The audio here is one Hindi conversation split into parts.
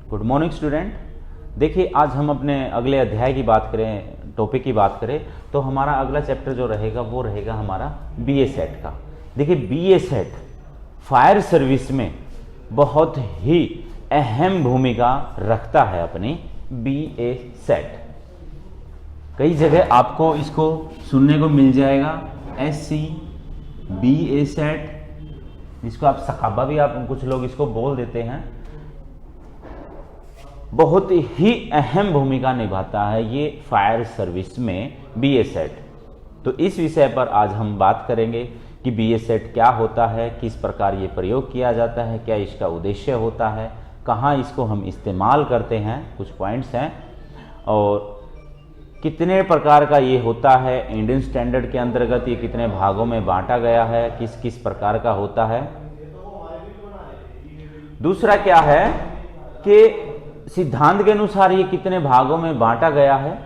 Good morning student. देखिए आज हम अपने अगले अध्याय की बात करें, टॉपिक की बात करें तो हमारा अगला चैप्टर जो रहेगा वो रहेगा हमारा बीए सेट का। देखिए बीए सेट फायर सर्विस में बहुत ही अहम भूमिका रखता है अपनी बीए सेट। कई जगह आपको इसको सुनने को मिल जाएगा एससी बीए सेट, जिसको आप सकाबा भी आप कुछ लोग इसको बोल देते हैं। बहुत ही अहम भूमिका निभाता है ये फायर सर्विस में बीए सेट। तो इस विषय पर आज हम बात करेंगे कि बीए सेट क्या होता है, किस प्रकार ये प्रयोग किया जाता है, क्या इसका उद्देश्य होता है, कहाँ इसको हम इस्तेमाल करते हैं, कुछ पॉइंट्स हैं, और कितने प्रकार का ये होता है, इंडियन स्टैंडर्ड के अंतर्गत ये कितने भागों में बांटा गया है, किस किस प्रकार का होता है। दूसरा क्या है कि सिद्धांत के अनुसार ये कितने भागों में बांटा गया है,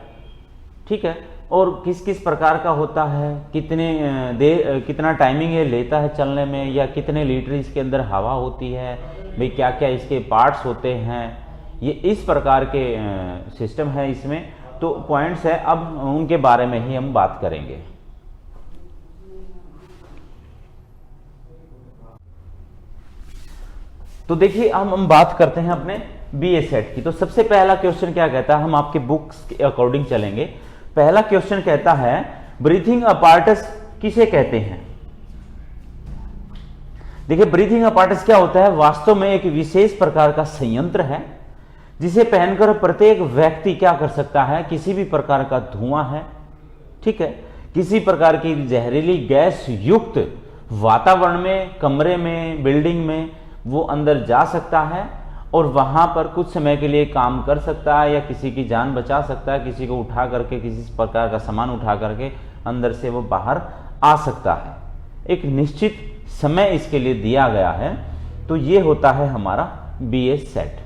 ठीक है, और किस किस प्रकार का होता है, कितना टाइमिंग ये लेता है चलने में, या कितने लीटर इसके अंदर हवा होती है, भाई क्या क्या इसके पार्ट्स होते हैं, ये इस प्रकार के सिस्टम है इसमें। तो पॉइंट्स है, अब उनके बारे में ही हम बात करेंगे। तो देखिए हम बात करते हैं अपने बीए सेट की। तो सबसे पहला क्वेश्चन क्या कहता है, हम आपके बुक्स के अकॉर्डिंग चलेंगे। पहला क्वेश्चन कहता है ब्रीथिंग अपार्टस किसे कहते हैं। देखिए ब्रीथिंग अपार्टस क्या होता है, वास्तव में एक विशेष प्रकार का संयंत्र है जिसे पहनकर प्रत्येक व्यक्ति क्या कर सकता है, किसी भी प्रकार का धुआं है, ठीक है, किसी प्रकार की जहरीली गैस युक्त वातावरण में, कमरे में, बिल्डिंग में वो अंदर जा सकता है और वहां पर कुछ समय के लिए काम कर सकता है, या किसी की जान बचा सकता है, किसी को उठा करके, किसी प्रकार का सामान उठा करके अंदर से वो बाहर आ सकता है। एक निश्चित समय इसके लिए दिया गया है। तो ये होता है हमारा बीए सेट।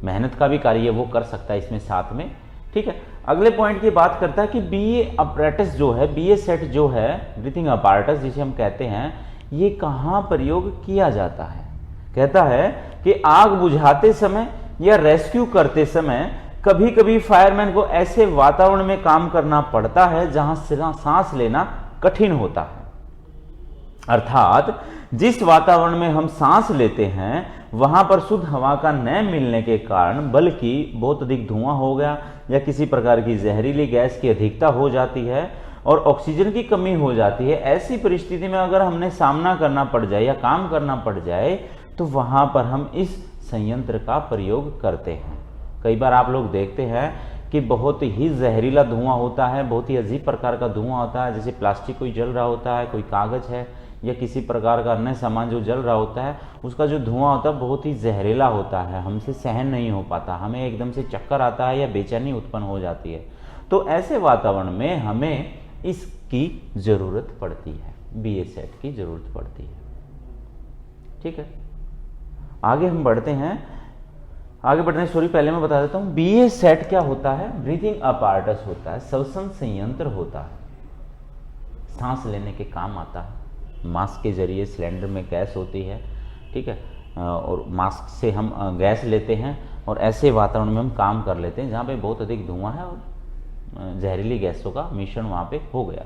मेहनत का भी कार्य वो कर सकता है इसमें साथ में, ठीक है। अगले पॉइंट की बात करता है कि बीए अपरेटस जो है, बीए सेट जो है, ब्रीथिंग अपरेटस जिसे हम कहते हैं, ये कहाँ प्रयोग किया जाता है। कहता है कि आग बुझाते समय या रेस्क्यू करते समय कभी कभी फायरमैन को ऐसे वातावरण में काम करना पड़ता है जहां सांस लेना कठिन होता है। अर्थात जिस वातावरण में हम सांस लेते हैं वहां पर शुद्ध हवा का न मिलने के कारण, बल्कि बहुत अधिक धुआं हो गया या किसी प्रकार की जहरीली गैस की अधिकता हो जाती है और ऑक्सीजन की कमी हो जाती है, ऐसी परिस्थिति में अगर हमने सामना करना पड़ जाए या काम करना पड़ जाए तो वहां पर हम इस संयंत्र का प्रयोग करते हैं। कई बार आप लोग देखते हैं कि बहुत ही जहरीला धुआं होता है, बहुत ही अजीब प्रकार का धुआं होता है, जैसे प्लास्टिक कोई जल रहा होता है, कोई कागज है, या किसी प्रकार का अन्य सामान जो जल रहा होता है, उसका जो धुआं होता है बहुत ही जहरीला होता है, हमसे सहन नहीं हो पाता, हमें एकदम से चक्कर आता है या बेचैनी उत्पन्न हो जाती है। तो ऐसे वातावरण में हमें इसकी जरूरत पड़ती है, बीए सेट की जरूरत पड़ती है, ठीक है। आगे हम बढ़ते हैं, पहले मैं बता देता हूं बीए सेट क्या होता है। ब्रीथिंग अपार्टस होता है, श्वसन संयंत्र होता है, सांस लेने के काम आता है। मास्क के जरिए सिलेंडर में गैस होती है, ठीक है, और मास्क से हम गैस लेते हैं और ऐसे वातावरण में हम काम कर लेते हैं जहाँ पे बहुत अधिक धुआं है और जहरीली गैसों का मिश्रण वहाँ पे हो गया।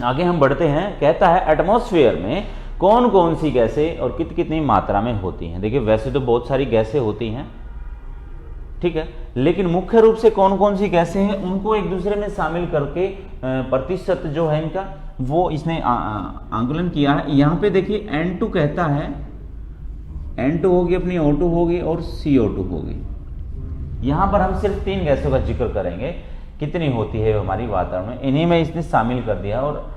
आगे हम बढ़ते हैं, कहता है एटमॉस्फेयर में कौन कौन सी गैसें और कितनी मात्रा में होती हैं। देखिए वैसे तो बहुत सारी गैसें होती हैं, ठीक है, लेकिन मुख्य रूप से कौन कौन सी गैसें हैं उनको एक दूसरे में शामिल करके प्रतिशत जो है इनका वो इसने आंकलन किया है। यहाँ पे देखिए N2 कहता है, N2 होगी अपनी, O2 होगी और CO2 होगी। यहाँ पर हम सिर्फ 3 गैसों का जिक्र करेंगे, कितनी होती है हमारी वातावरण में, इन्हीं में इसने शामिल कर दिया और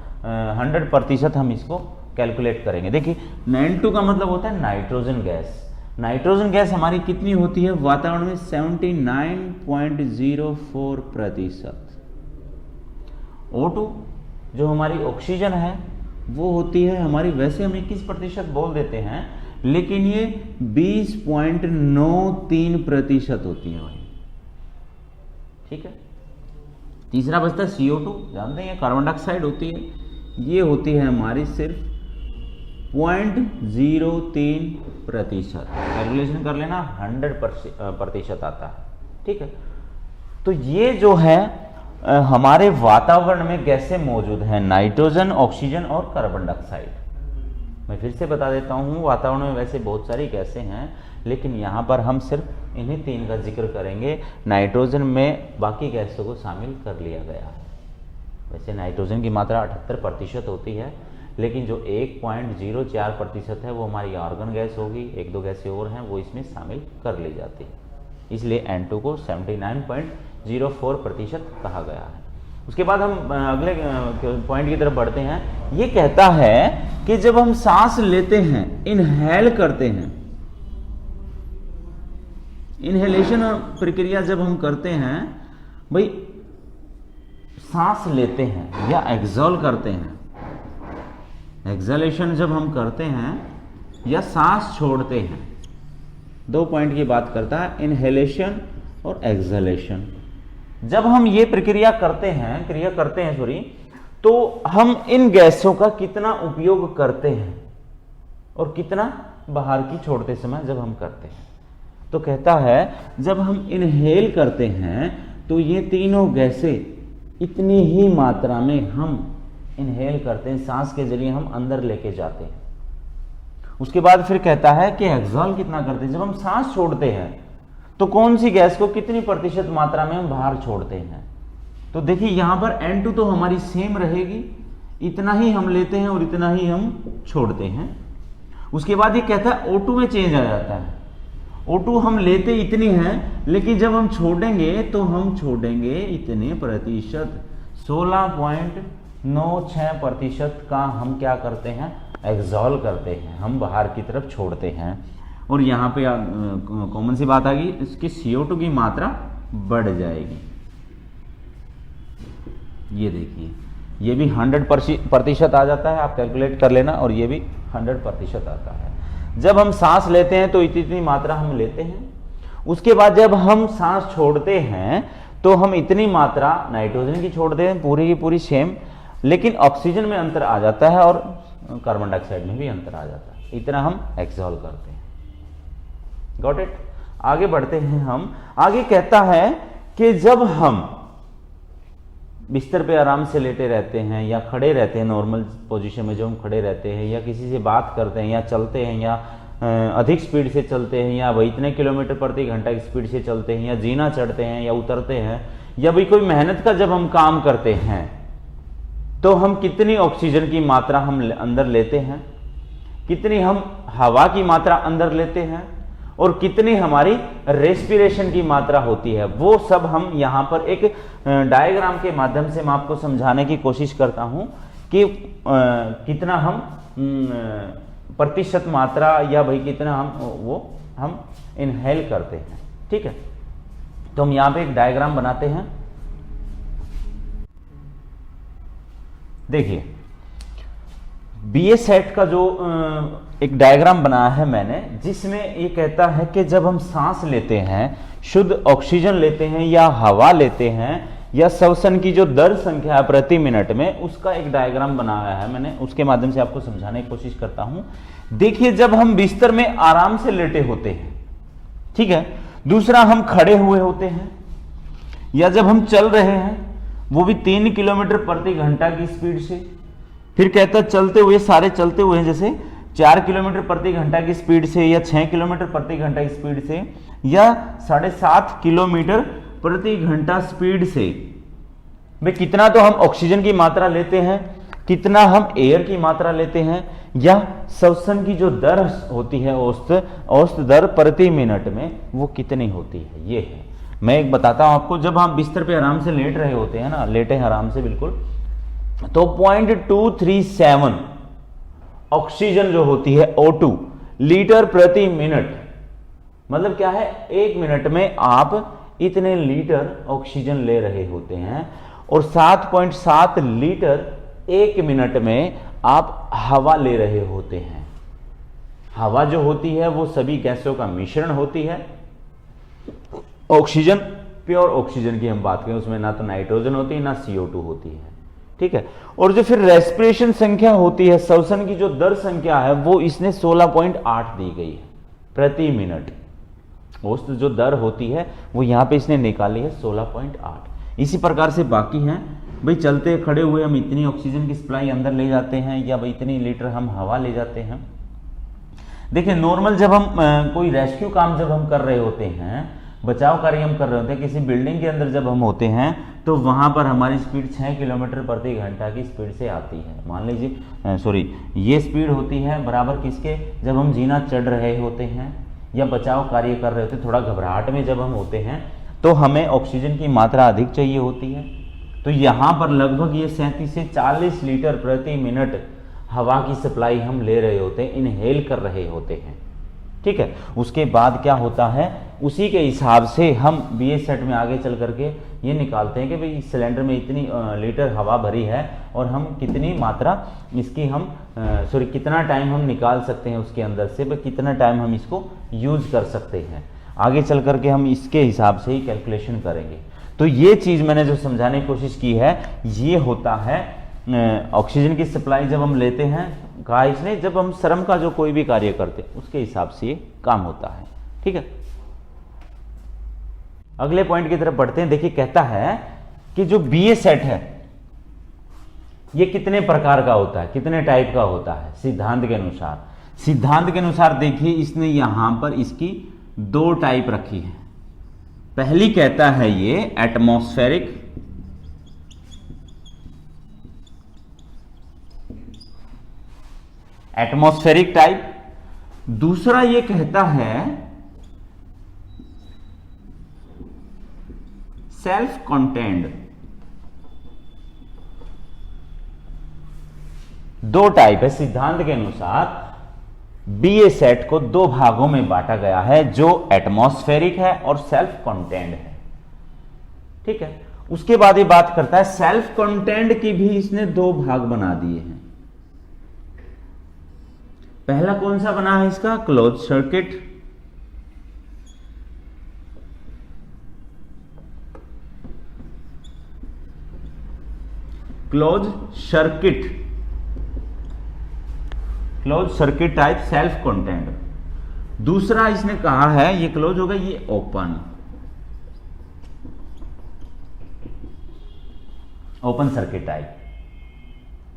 100% हम इसको कैलकुलेट करेंगे। देखिए N2 का मतलब होता है नाइट्रोजन गैस। नाइट्रोजन गैस हमारी कितनी होती है वातावरण में, 79.04%। O2 जो हमारी ऑक्सीजन है वो होती है हमारी, वैसे हम 21% बोल देते हैं, लेकिन ये 20.93% होती है भाई, ठीक है। तीसरा बचता है CO2, जानते हैं कार्बन डाइऑक्साइड होती है, ये होती है हमारी सिर्फ 0.03%। कैलकुलेशन कर लेना, 100% आता है। ठीक है, तो ये जो है हमारे वातावरण में गैसें मौजूद हैं, नाइट्रोजन, ऑक्सीजन और कार्बन डाइऑक्साइड। मैं फिर से बता देता हूँ, वातावरण में वैसे बहुत सारी गैसें हैं, लेकिन यहाँ पर हम सिर्फ इन्हीं 3 का जिक्र करेंगे। नाइट्रोजन में बाकी गैसों को शामिल कर लिया गया है। वैसे नाइट्रोजन की मात्रा 78% होती है, लेकिन जो 1.04% है वो हमारी आर्गन गैस होगी। 1-2 गैसें और हैं वो इसमें शामिल कर ली जाती है, इसलिए N2 को 79.04% कहा गया है। उसके बाद हम अगले पॉइंट की तरफ बढ़ते हैं। ये कहता है कि जब हम सांस लेते हैं, इनहेल करते हैं, इनहेलेशन प्रक्रिया जब हम करते हैं, भाई सांस लेते हैं या एक्सहॉल करते हैं, एक्सहेलेशन जब हम करते हैं या सांस छोड़ते हैं, 2 पॉइंट की बात करता है, इनहेलेशन और एक्सहेलेशन। जब हम ये प्रक्रिया करते हैं तो हम इन गैसों का कितना उपयोग करते हैं और कितना बाहर की छोड़ते समय जब हम करते हैं। तो कहता है जब हम इनहेल करते हैं तो ये तीनों गैसें इतनी ही मात्रा में हम इनहेल करते हैं, सांस के जरिए हम अंदर लेके जाते हैं। उसके बाद फिर कहता है कि एक्सहॉल कितना करते हैं, जब हम सांस छोड़ते हैं तो कौन सी गैस को कितनी प्रतिशत मात्रा में हम बाहर छोड़ते हैं। तो देखिए यहां पर N2 तो हमारी सेम रहेगी, इतना ही हम लेते हैं और इतना ही हम छोड़ते हैं। उसके बाद ये कहता है O2 में चेंज आ जाता है। O2 हम लेते इतनी है, लेकिन जब हम छोड़ेंगे तो हम छोड़ेंगे इतने प्रतिशत, 16.96% का हम क्या करते हैं, एक्सहॉल करते हैं, हम बाहर की तरफ छोड़ते हैं। और यहाँ पे कॉमन सी बात आ गई, इसकी CO2 की मात्रा बढ़ जाएगी। ये देखिए, ये भी 100% आ जाता है, आप कैलकुलेट कर लेना, और ये भी 100% आता है। जब हम सांस लेते हैं तो इतनी मात्रा हम लेते हैं। उसके बाद जब हम सांस छोड़ते हैं तो हम इतनी मात्रा नाइट्रोजन की छोड़ते हैं, पूरी की पूरी सेम, लेकिन ऑक्सीजन में अंतर आ जाता है और कार्बन डाइऑक्साइड में भी अंतर आ जाता है। इतना हम एक्सहॉल करते हैं। Got it. आगे बढ़ते हैं हम। आगे कहता है कि जब हम बिस्तर पे आराम से लेटे रहते हैं या खड़े रहते हैं, नॉर्मल पोजीशन में जो हम खड़े रहते हैं, या किसी से बात करते हैं या चलते हैं, या अधिक स्पीड से चलते हैं, या भाई इतने किलोमीटर प्रति घंटा की स्पीड से चलते हैं, या जीना चढ़ते हैं या उतरते हैं, या भाई कोई मेहनत का जब हम काम करते हैं, तो हम कितनी ऑक्सीजन की मात्रा हम अंदर लेते हैं, कितनी हम हवा की मात्रा अंदर लेते हैं, और कितनी हमारी रेस्पिरेशन की मात्रा होती है, वो सब हम यहाँ पर एक डायग्राम के माध्यम से मैं आपको समझाने की कोशिश करता हूँ कि कितना हम प्रतिशत मात्रा, या भाई कितना हम इनहेल करते हैं। ठीक है, तो हम यहाँ पे एक डायग्राम बनाते हैं। देखिए BA सेट का जो एक डायग्राम बनाया है मैंने, जिसमें ये कहता है कि जब हम सांस लेते हैं, शुद्ध ऑक्सीजन लेते हैं या हवा लेते हैं, या श्वसन की जो दर संख्या है प्रति मिनट में, उसका एक डायग्राम बनाया है मैंने, उसके माध्यम से आपको समझाने की कोशिश करता हूं। देखिए जब हम बिस्तर में आराम से लेटे होते हैं, ठीक है, दूसरा हम खड़े हुए होते हैं, या जब हम चल रहे हैं वो भी 3 किलोमीटर प्रति घंटा की स्पीड से, फिर कहता है चलते हुए, सारे चलते हुए जैसे 4 किलोमीटर प्रति घंटा की स्पीड से, या 6 किलोमीटर प्रति घंटा की स्पीड से, या 7.5 किलोमीटर प्रति घंटा स्पीड से, भाई कितना तो हम ऑक्सीजन की मात्रा लेते हैं, कितना हम एयर की मात्रा लेते हैं, या श्वसन की जो दर होती है, औसत दर प्रति मिनट में, वो कितनी होती है। ये है, मैं एक बताता हूं आपको। जब हम बिस्तर पे आराम से लेट रहे होते हैं ना, लेटे हैं आराम से बिल्कुल, तो 0.237 ऑक्सीजन जो होती है O2 लीटर प्रति मिनट, मतलब क्या है, 1 मिनट में आप इतने लीटर ऑक्सीजन ले रहे होते हैं, और 7.7 लीटर 1 मिनट में आप हवा ले रहे होते हैं। हवा जो होती है वो सभी गैसों का मिश्रण होती है। ऑक्सीजन, प्योर ऑक्सीजन की हम बात करें, उसमें ना तो नाइट्रोजन होती है ना CO2 होती है। ठीक है। और जो फिर रेस्पिरेशन संख्या होती है, श्वसन की जो दर संख्या है, वो इसने 16.8 दी गई है प्रति मिनट। औसत जो दर होती है वो यहाँ पे इसने निकाली है 16.8। इसी प्रकार से बाकी हैं भाई, चलते खड़े हुए हम इतनी ऑक्सीजन की सप्लाई अंदर ले जाते हैं, या भाई इतनी लीटर हम हवा ले जाते हैं। देखिए नॉर्मल जब हम कोई रेस्क्यू काम जब हम कर रहे होते हैं, बचाव कार्य हम कर रहे होते हैं किसी बिल्डिंग के अंदर जब हम होते हैं, तो वहां पर हमारी स्पीड 6 किलोमीटर प्रति घंटा की स्पीड से आती है। मान लीजिए सॉरी, ये स्पीड होती है बराबर किसके, जब हम जीना चढ़ रहे होते हैं या बचाव कार्य कर रहे होते हैं, थोड़ा घबराहट में जब हम होते हैं तो हमें ऑक्सीजन की मात्रा अधिक चाहिए होती है। तो यहाँ पर लगभग ये 37 से 40 लीटर प्रति मिनट हवा की सप्लाई हम ले रहे होते हैं, इनहेल कर रहे होते हैं, ठीक है। उसके बाद क्या होता है, उसी के हिसाब से हम BA सेट में आगे चल करके ये निकालते हैं कि भाई सिलेंडर में इतनी लीटर हवा भरी है और हम कितनी मात्रा इसकी हम कितना टाइम हम निकाल सकते हैं उसके अंदर से, भाई कितना टाइम हम इसको यूज कर सकते हैं। आगे चल करके हम इसके हिसाब से ही कैलकुलेशन करेंगे। तो ये चीज़ मैंने जो समझाने की कोशिश की है, ये होता है ऑक्सीजन की सप्लाई जब हम लेते हैं, कहा इसने जब हम श्रम का जो कोई भी कार्य करते हैं उसके हिसाब से ये काम होता है, ठीक है। अगले पॉइंट की तरफ बढ़ते हैं। देखिए कहता है कि जो BA सेट है ये कितने प्रकार का होता है, कितने टाइप का होता है सिद्धांत के अनुसार। सिद्धांत के अनुसार देखिए इसने यहां पर इसकी 2 टाइप रखी है। पहली कहता है ये एटमॉस्फेरिक, एटमॉस्फेरिक टाइप। दूसरा ये कहता है सेल्फ कंटेंड। 2 टाइप है। सिद्धांत के अनुसार BA सेट को 2 भागों में बांटा गया है, जो एटमॉस्फेरिक है और सेल्फ कंटेंड है, ठीक है। उसके बाद ये बात करता है सेल्फ कंटेंड की भी इसने 2 भाग बना दिए हैं। पहला कौन सा बना है इसका, close circuit, close circuit, close circuit type self content. दूसरा इसने कहा है ये क्लोज होगा, ये ओपन, ओपन सर्किट टाइप,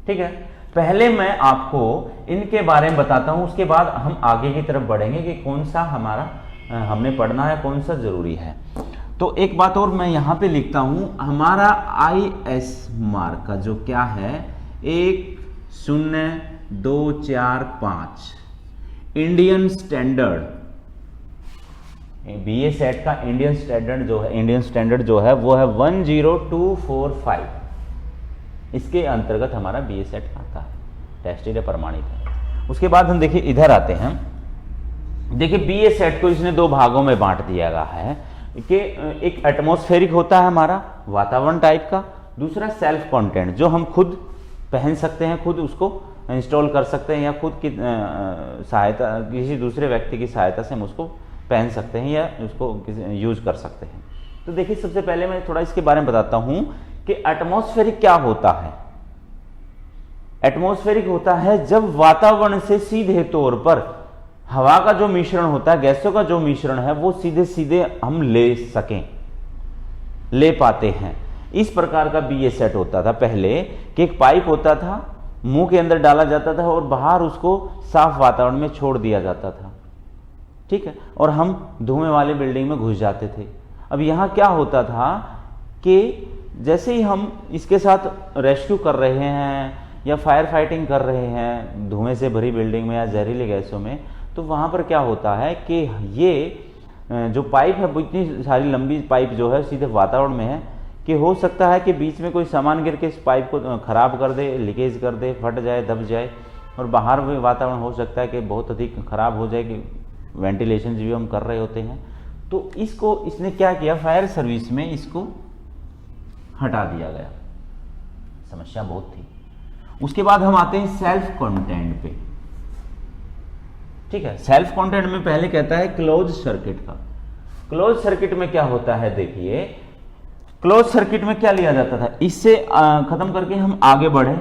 ठीक है। पहले मैं आपको इनके बारे में बताता हूं, उसके बाद हम आगे की तरफ बढ़ेंगे कि कौन सा हमारा हमने पढ़ना है, कौन सा जरूरी है। तो एक बात और मैं यहां पे लिखता हूं, हमारा IS मार्क का जो क्या है 10245 इंडियन स्टैंडर्ड, BA सेट का इंडियन स्टैंडर्ड जो है वो है 10245। इसके अंतर्गत हमारा BA सेट आता है, टेस्टेड है, प्रमाणित है। उसके बाद हम देखिए इधर आते हैं। देखिए BA सेट को इसने 2 भागों में बांट दिया गया है कि एक एटमॉस्फेरिक होता है हमारा वातावरण टाइप का, दूसरा सेल्फ कंटेंट जो हम खुद पहन सकते हैं, खुद उसको इंस्टॉल कर सकते हैं, या खुद की सहायता किसी दूसरे व्यक्ति की सहायता से हम उसको पहन सकते हैं या उसको यूज कर सकते हैं। तो देखिए सबसे पहले मैं थोड़ा इसके बारे में बताता हूं कि एटमॉस्फेरिक क्या होता है। एटमॉस्फेरिक होता है जब वातावरण से सीधे तौर पर हवा का जो मिश्रण होता है, गैसों का जो मिश्रण है, वो सीधे सीधे हम ले पाते हैं। इस प्रकार का BA सेट होता था पहले कि एक पाइप होता था, मुंह के अंदर डाला जाता था और बाहर उसको साफ वातावरण में छोड़ दिया जाता था, ठीक है, और हम धुएं वाली बिल्डिंग में घुस जाते थे। अब यहां क्या होता था कि जैसे ही हम इसके साथ रेस्क्यू कर रहे हैं या फायर फाइटिंग कर रहे हैं धुएं से भरी बिल्डिंग में या जहरीली गैसों में, तो वहां पर क्या होता है कि ये जो पाइप है वो इतनी सारी लंबी पाइप जो है सीधे वातावरण में है कि हो सकता है कि बीच में कोई सामान गिर के इस पाइप को खराब कर दे, लीकेज कर दे, फट जाए, दब जाए, और बाहर भी वातावरण हो सकता है कि बहुत अधिक खराब हो जाए, कि वेंटिलेशन भी हम कर रहे होते हैं। तो इसको इसने क्या किया, फायर सर्विस में इसको हटा दिया गया, समस्या बहुत थी। उसके बाद हम आते हैं सेल्फ कंटेंट पे, ठीक है। सेल्फ कंटेंट में पहले कहता है क्लोज सर्किट का। क्लोज सर्किट में क्या होता है, देखिए क्लोज सर्किट में क्या लिया जाता था, इससे खत्म करके हम आगे बढ़े।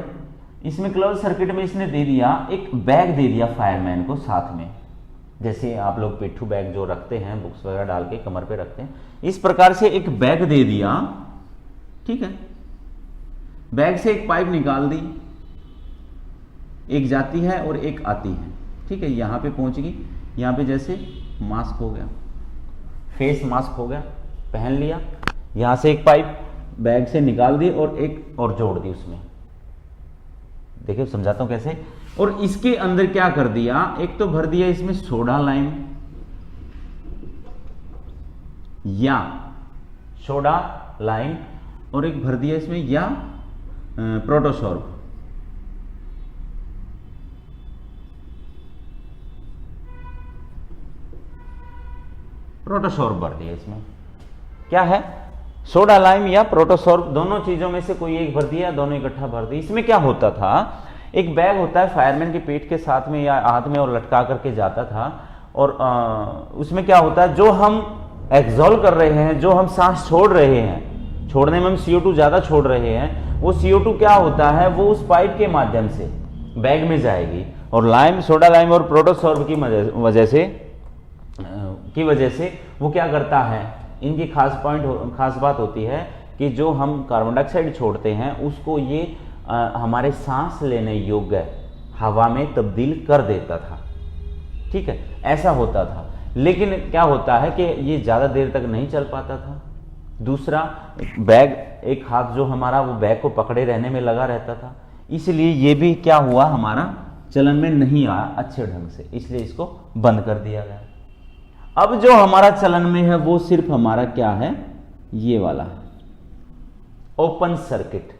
इसमें क्लोज सर्किट में इसने दे दिया, एक बैग दे दिया फायरमैन को साथ में, जैसे आप लोग पिट्ठू बैग जो रखते हैं बुक्स वगैरह डाल के कमर पे रखते हैं, इस प्रकार से एक बैग दे दिया। ठीक है, बैग से एक पाइप निकाल दी, एक जाती है और एक आती है। ठीक है, यहां पे पहुंच गई, यहां पे जैसे मास्क हो गया, फेस मास्क हो गया, पहन लिया। यहां से एक पाइप बैग से निकाल दी और एक और जोड़ दी उसमें। देखिए समझाता हूं कैसे। और इसके अंदर क्या कर दिया, एक तो भर दिया इसमें सोडा लाइम या सोडा लाइम, और एक भर दिया इसमें या प्रोटोसॉर्ब। प्रोटोसॉर्ब भर दिया इसमें, क्या है, सोडा लाइम या प्रोटोसॉर्ब, दोनों चीजों में से कोई एक भर दिया, दोनों इकट्ठा भर दिया। इसमें क्या होता था, एक बैग होता है फायरमैन के पेट के साथ में या हाथ में और लटका करके जाता था, और उसमें क्या होता है, जो हम एक्सॉल कर रहे हैं, जो हम सांस छोड़ रहे हैं, छोड़ने में हम CO2 ज्यादा छोड़ रहे हैं, वो CO2 क्या होता है, वो उस पाइप के माध्यम से बैग में जाएगी, और लाइम, सोडा लाइम और प्रोटोसॉर्ब की वजह से वो क्या करता है, इनकी खास बात होती है कि जो हम कार्बन डाइऑक्साइड छोड़ते हैं उसको ये हमारे सांस लेने योग्य हवा में तब्दील कर देता था। ठीक है, ऐसा होता था। लेकिन क्या होता है कि ये ज़्यादा देर तक नहीं चल पाता था। दूसरा, बैग, एक हाथ जो हमारा वो बैग को पकड़े रहने में लगा रहता था, इसलिए ये भी क्या हुआ, हमारा चलन में नहीं आया अच्छे ढंग से, इसलिए इसको बंद कर दिया गया। अब जो हमारा चलन में है वो सिर्फ हमारा क्या है, ये वाला ओपन सर्किट।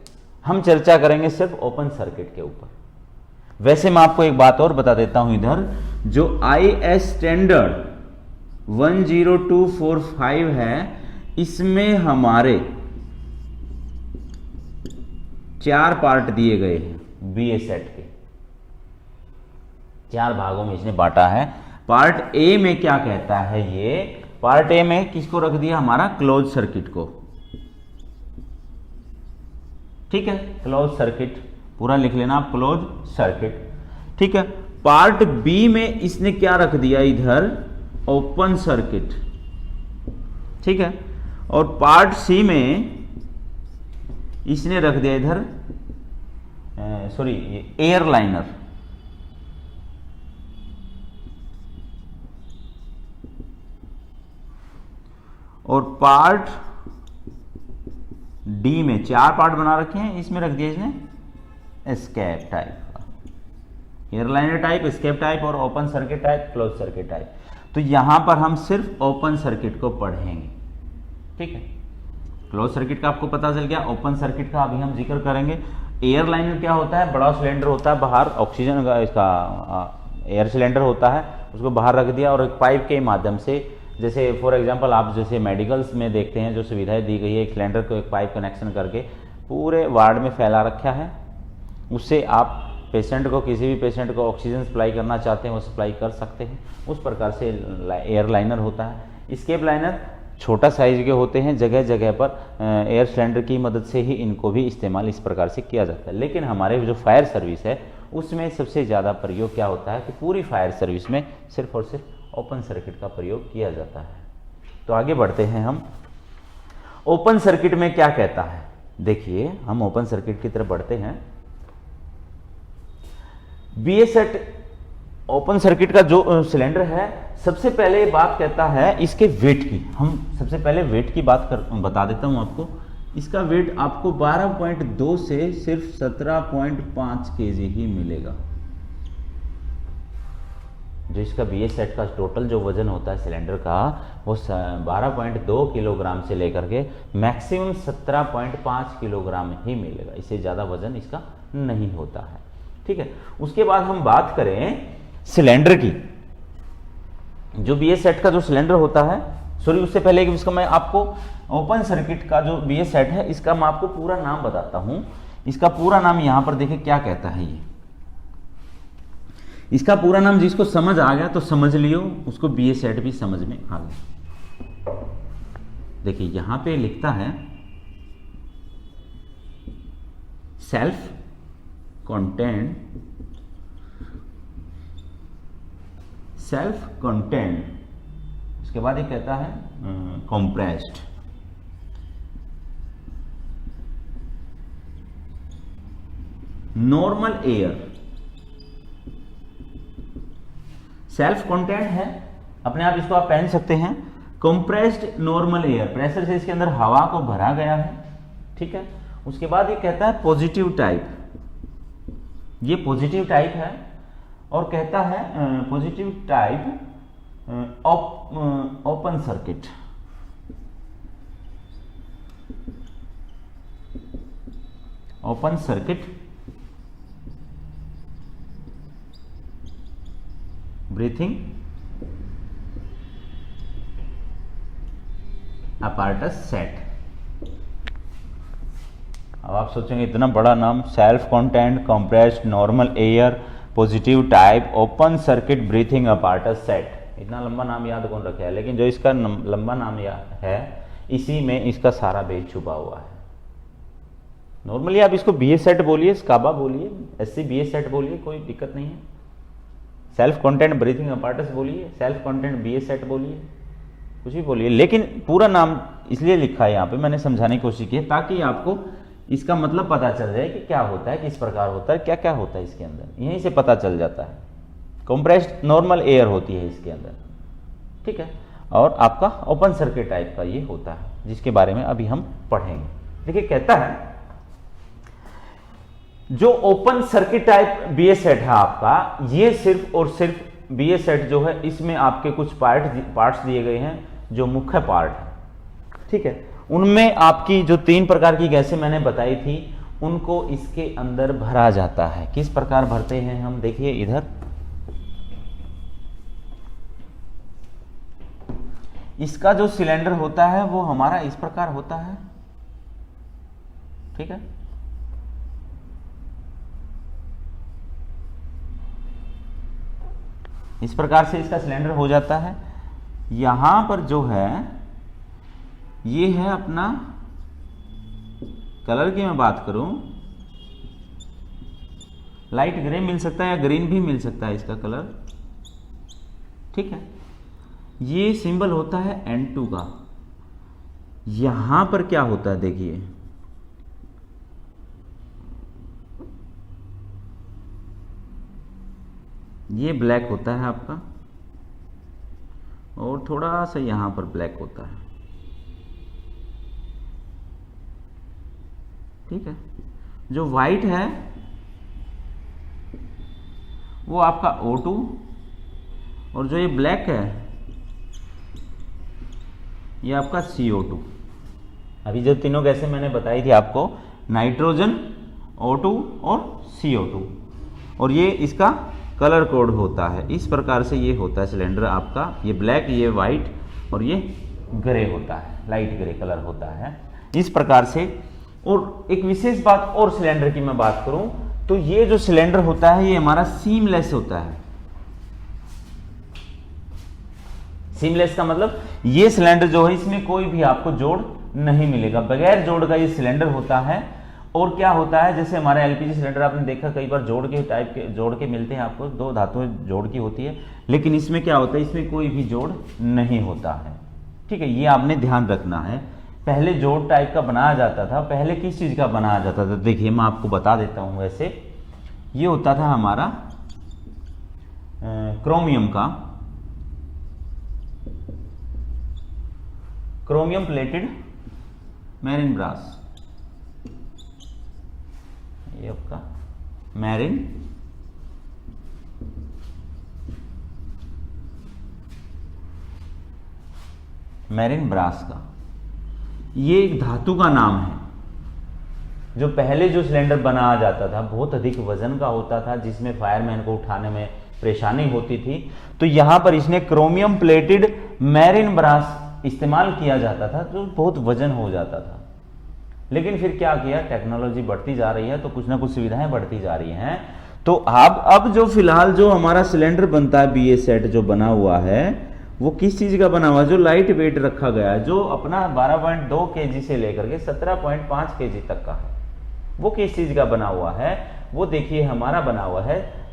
हम चर्चा करेंगे सिर्फ ओपन सर्किट के ऊपर। वैसे मैं आपको एक बात और बता देता हूं इधर, जो IS स्टैंडर्ड 10245 है, इसमें हमारे 4 पार्ट दिए गए हैं BA सेट के, 4 भागों में इसने बांटा है। पार्ट ए में क्या कहता है, ये पार्ट ए में किसको रख दिया, हमारा क्लोज सर्किट को। ठीक है, क्लोज सर्किट पूरा लिख लेना आप, क्लोज सर्किट। ठीक है, पार्ट बी में इसने क्या रख दिया, इधर ओपन सर्किट। ठीक है, और पार्ट सी में इसने रख दिया इधर एयर लाइनर। और पार्ट डी में 4 पार्ट बना रखे हैं, इसमें रख दिया इसने escape type, airliner type, escape type और open circuit type, close circuit type. तो यहां पर हम सिर्फ ओपन सर्किट को पढ़ेंगे। ठीक है, क्लोज सर्किट का आपको पता चल गया, ओपन सर्किट का अभी हम जिक्र करेंगे। एयरलाइनर क्या होता है, बड़ा सिलेंडर होता है, बाहर ऑक्सीजन का इसका एयर सिलेंडर होता है, उसको बाहर रख दिया और एक पाइप के माध्यम से, जैसे फॉर एग्जांपल आप जैसे मेडिकल्स में देखते हैं जो सुविधाएं दी गई है, एक सिलेंडर को एक पाइप कनेक्शन करके पूरे वार्ड में फैला रखा है, उससे आप पेशेंट को, किसी भी पेशेंट को ऑक्सीजन सप्लाई करना चाहते हैं वो सप्लाई कर सकते हैं। उस प्रकार से एयरलाइनर होता है। एस्केप लाइनर छोटा साइज के होते हैं, जगह जगह पर एयर सिलेंडर की मदद से ही इनको भी इस्तेमाल इस प्रकार से किया जाता है। लेकिन हमारे जो फायर सर्विस है उसमें सबसे ज़्यादा प्रयोग क्या होता है कि पूरी फायर सर्विस में सिर्फ और सिर्फ ओपन सर्किट का प्रयोग किया जाता है। तो आगे बढ़ते हैं हम। ओपन सर्किट में क्या कहता है, देखिए हम ओपन सर्किट की तरफ बढ़ते हैं। BA सेट ओपन सर्किट का जो सिलेंडर है, सबसे पहले बात कहता है इसके वेट की। हम सबसे पहले वेट की बात बता देता हूं आपको। इसका वेट आपको 12.2 से सिर्फ 17.5 kg ही मिलेगा। जो इसका BA सेट का टोटल जो वजन होता है सिलेंडर का, वो 12.2 किलोग्राम से लेकर के मैक्सिमम 17.5 किलोग्राम ही मिलेगा। इससे ज़्यादा वजन इसका नहीं होता है। ठीक है, उसके बाद हम बात करें सिलेंडर की। जो BA सेट का जो सिलेंडर होता है, उससे पहले इसका मैं आपको ओपन सर्किट का जो BA सेट है, इसका मैं आपको पूरा नाम बताता हूं। इसका पूरा नाम यहां पर देखिए क्या कहता है। ये इसका पूरा नाम जिसको समझ आ गया तो समझ लियो, उसको BA सेट भी समझ में आ गया। देखिए यहां पे लिखता है सेल्फ कंटेंट, सेल्फ कंटेंट, उसके बाद ये कहता है compressed, normal air. Self content है, अपने आप इसको आप पहन सकते हैं। कंप्रेस्ड नॉर्मल एयर, प्रेशर से इसके अंदर हवा को भरा गया है, ठीक है। उसके बाद ये कहता है पॉजिटिव टाइप, ये पॉजिटिव टाइप है और कहता है positive type open circuit, open circuit breathing apparatus set. अब आप सोचेंगे इतना बड़ा नाम, self content, compressed normal air, positive type, open circuit breathing apparatus set, इतना लंबा नाम याद कौन रखे है? लेकिन जो इसका लंबा नाम है, इसी में इसका सारा भेद छुपा हुआ है। नॉर्मली आप इसको BA सेट बोलिए, स्काबा बोलिए, SCBA सेट बोलिए, कोई दिक्कत नहीं है। सेल्फ कंटेंट ब्रीथिंग apparatus बोलिए, सेल्फ कंटेंट BA सेट बोलिए, कुछ भी बोलिए, लेकिन पूरा नाम इसलिए लिखा है यहाँ पे, मैंने समझाने की कोशिश की है ताकि आपको इसका मतलब पता चल जाए कि क्या होता है, किस प्रकार होता है, क्या क्या होता है इसके अंदर, यहीं से पता चल जाता है। कंप्रेस्ड नॉर्मल एयर होती है इसके अंदर, ठीक है, और आपका ओपन सर्किट टाइप का ये होता है, जिसके बारे में अभी हम पढ़ेंगे। देखिए कहता है जो open circuit type BA set है आपका, ये सिर्फ और सिर्फ BA सेट जो है, इसमें आपके कुछ पार्ट्स दिए गए हैं जो मुख्य पार्ट है, ठीक है। उनमें आपकी जो 3 प्रकार की गैसें मैंने बताई थी, उनको इसके अंदर भरा जाता है। किस प्रकार भरते हैं हम, देखिए इधर, इसका जो सिलेंडर होता है वो हमारा इस प्रकार होता है, ठीक है। इस प्रकार से इसका सिलेंडर हो जाता है। यहां पर जो है ये है अपना, कलर की मैं बात करूं, लाइट ग्रे मिल सकता है या ग्रीन भी मिल सकता है इसका कलर, ठीक है। ये सिंबल होता है N2 का। यहां पर क्या होता है देखिए, ये ब्लैक होता है आपका और थोड़ा सा यहां पर ब्लैक होता है, ठीक है। जो वाइट है वो आपका O2 और जो ये ब्लैक है ये आपका CO2। अभी जो तीनों गैसें मैंने बताई थी आपको, नाइट्रोजन, O2 और CO2, और ये इसका कलर कोड होता है। इस प्रकार से ये होता है सिलेंडर आपका, ये ब्लैक, ये वाइट और ये ग्रे होता है, लाइट ग्रे कलर होता है इस प्रकार से। और एक विशेष बात और सिलेंडर की मैं बात करूं तो ये जो सिलेंडर होता है ये हमारा सीमलेस होता है। सीमलेस का मतलब ये सिलेंडर जो है इसमें कोई भी आपको जोड़ नहीं मिलेगा, बगैर जोड़ का ये सिलेंडर होता है। और क्या होता है, जैसे हमारे LPG सिलेंडर आपने देखा कई बार जोड़ के टाइप के जोड़ के मिलते हैं आपको, 2 धातुएं जोड़ की होती है, लेकिन इसमें क्या होता है, इसमें कोई भी जोड़ नहीं होता है, ठीक है। ये आपने ध्यान रखना है। पहले जोड़ टाइप का बनाया जाता था, पहले किस चीज का बनाया जाता था, देखिए मैं आपको बता देता हूं। वैसे ये होता था हमारा क्रोमियम का, क्रोमियम प्लेटेड मैरिन ब्रास, ये आपका मैरिन ब्रास का, ये एक धातु का नाम है। जो पहले जो सिलेंडर बनाया जाता था बहुत अधिक वजन का होता था, जिसमें फायरमैन को उठाने में परेशानी होती थी, तो यहां पर इसने क्रोमियम प्लेटेड मैरिन ब्रास इस्तेमाल किया जाता था, जो बहुत वजन हो जाता था। लेकिन फिर क्या किया, टेक्नोलॉजी बढ़ती जा रही है तो कुछ ना कुछ सुविधाएं बढ़ती जा रही हैं। तो अब जो फिलहाल जो हमारा सिलेंडर बनता है BA सेट जो बना हुआ है, वो किस चीज का बना हुआ है, जो लाइट वेट रखा गया है, जो अपना 12.2 kg से लेकर के 17.5 kg तक का है। वो किस चीज का बना हुआ है, वो देखिए हमारा बना हुआ है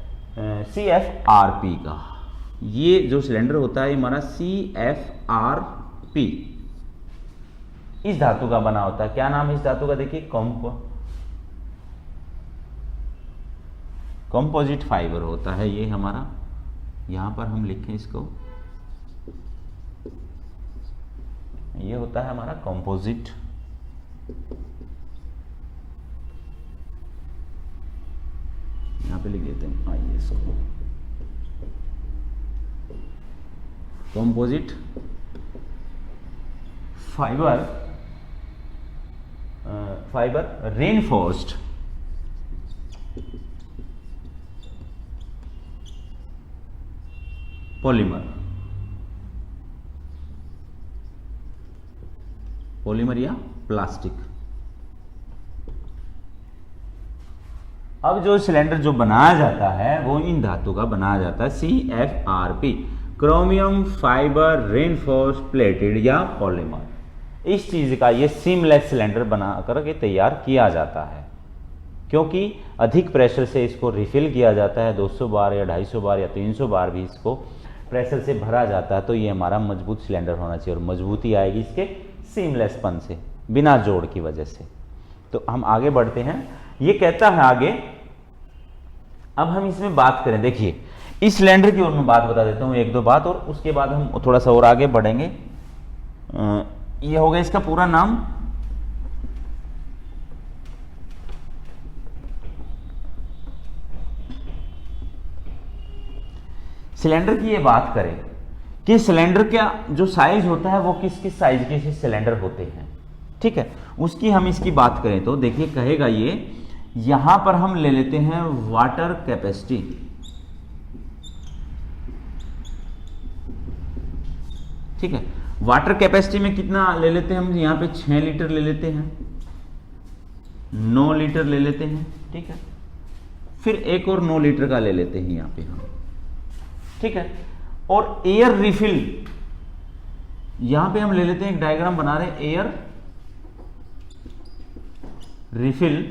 CFRP का। ये जो सिलेंडर होता है हमारा CFRP इस धातु का बना होता है। क्या नाम है इस धातु का, देखिए कंपोजिट फाइबर होता है ये हमारा। यहां पर हम लिखें इसको, ये होता है हमारा कंपोजिट यहां पे लिख देते हैं, आइए इसको कंपोजिट फाइबर रेनफोर्स्ड पॉलीमर या प्लास्टिक। अब जो सिलेंडर जो बनाया जाता है वो इन धातु का बनाया जाता है, CFRP chromium fibre reinforced plated या पॉलीमर। इस चीज का ये सीमलेस सिलेंडर बना करके तैयार किया जाता है, क्योंकि अधिक प्रेशर से इसको रिफिल किया जाता है। 200 बार या 250 बार या 300 बार भी इसको प्रेशर से भरा जाता है। तो ये हमारा मजबूत सिलेंडर होना चाहिए, और मजबूती आएगी इसके सीमलेसपन से, बिना जोड़ की वजह से। तो हम आगे बढ़ते हैं। ये कहता है आगे, अब हम इसमें बात करें, देखिए इस सिलेंडर की ओर मैं बात बता देता हूं, एक दो बात, और उसके बाद हम थोड़ा सा और आगे बढ़ेंगे। ये होगा इसका पूरा नाम, सिलेंडर की ये बात करें कि सिलेंडर का जो साइज होता है वो किस किस साइज के सिलेंडर होते हैं, ठीक है, उसकी हम इसकी बात करें तो देखिए कहेगा ये, यहां पर हम ले लेते हैं वाटर कैपेसिटी, ठीक है। वाटर कैपेसिटी में कितना ले लेते हैं हम, यहां पे 6 लीटर ले लेते हैं, 9 लीटर ले लेते हैं, ठीक है। फिर एक और 9 लीटर का ले लेते हैं यहां पे हम, ठीक है। और एयर रिफिल यहां पे हम ले लेते हैं, एक डायग्राम बना रहे हैं, एयर रिफिल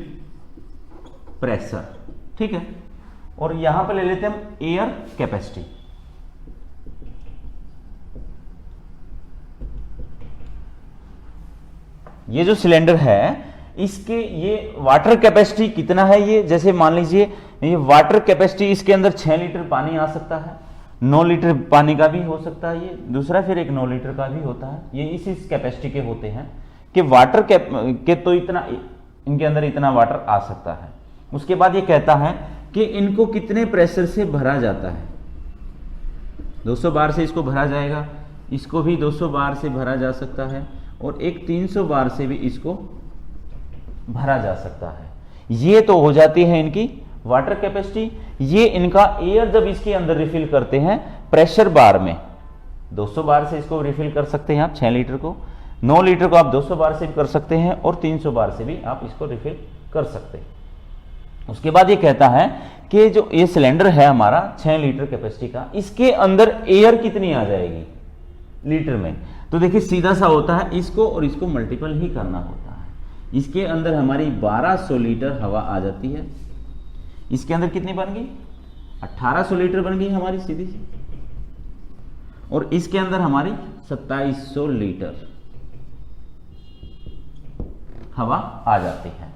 प्रेशर, ठीक है। और यहां पे ले लेते हैं हम एयर कैपेसिटी, ये जो सिलेंडर है इसके ये वाटर कैपेसिटी कितना है, ये जैसे मान लीजिए ये वाटर कैपेसिटी, इसके अंदर 6 लीटर पानी आ सकता है, 9 लीटर पानी का भी हो सकता है, ये दूसरा फिर एक 9 लीटर का भी होता है। ये इस कैपेसिटी के होते हैं कि वाटर के तो इतना, इनके अंदर इतना वाटर आ सकता है। उसके बाद ये कहता है कि इनको कितने प्रेशर से भरा जाता है, 200 बार से इसको भरा जाएगा, इसको भी 200 बार से भरा जा सकता है, और एक 300 बार से भी इसको भरा जा सकता है। ये तो हो जाती है इनकी वाटर कैपेसिटी। ये इनका एयर जब इसके अंदर रिफिल करते हैं प्रेशर बार में, 200 बार से इसको रिफिल कर सकते हैं आप 6 लीटर को, 9 लीटर को आप 200 बार से भी कर सकते हैं, और 300 बार से भी आप इसको रिफिल कर सकते हैं। उसके बाद ये कहता है कि जो ये सिलेंडर है हमारा 6 लीटर कैपेसिटी का, इसके अंदर एयर कितनी आ जाएगी लीटर में, तो देखिए सीधा सा होता है, इसको और इसको मल्टीपल ही करना होता है। इसके अंदर हमारी 1200 लीटर हवा आ जाती है, इसके अंदर कितनी बन गई 1800 लीटर बन गई हमारी सीधी सी, और इसके अंदर हमारी 2700 लीटर हवा आ जाती है,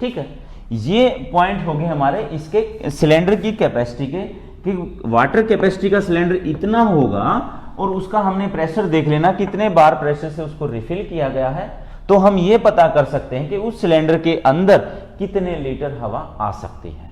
ठीक है। ये पॉइंट हो गए हमारे इसके सिलेंडर की कैपेसिटी के, कि वाटर कैपेसिटी का सिलेंडर इतना होगा और उसका हमने प्रेशर देख लेना कितने बार प्रेशर से उसको रिफिल किया गया है, तो हम ये पता कर सकते हैं कि उस सिलेंडर के अंदर कितने लीटर हवा आ सकती है।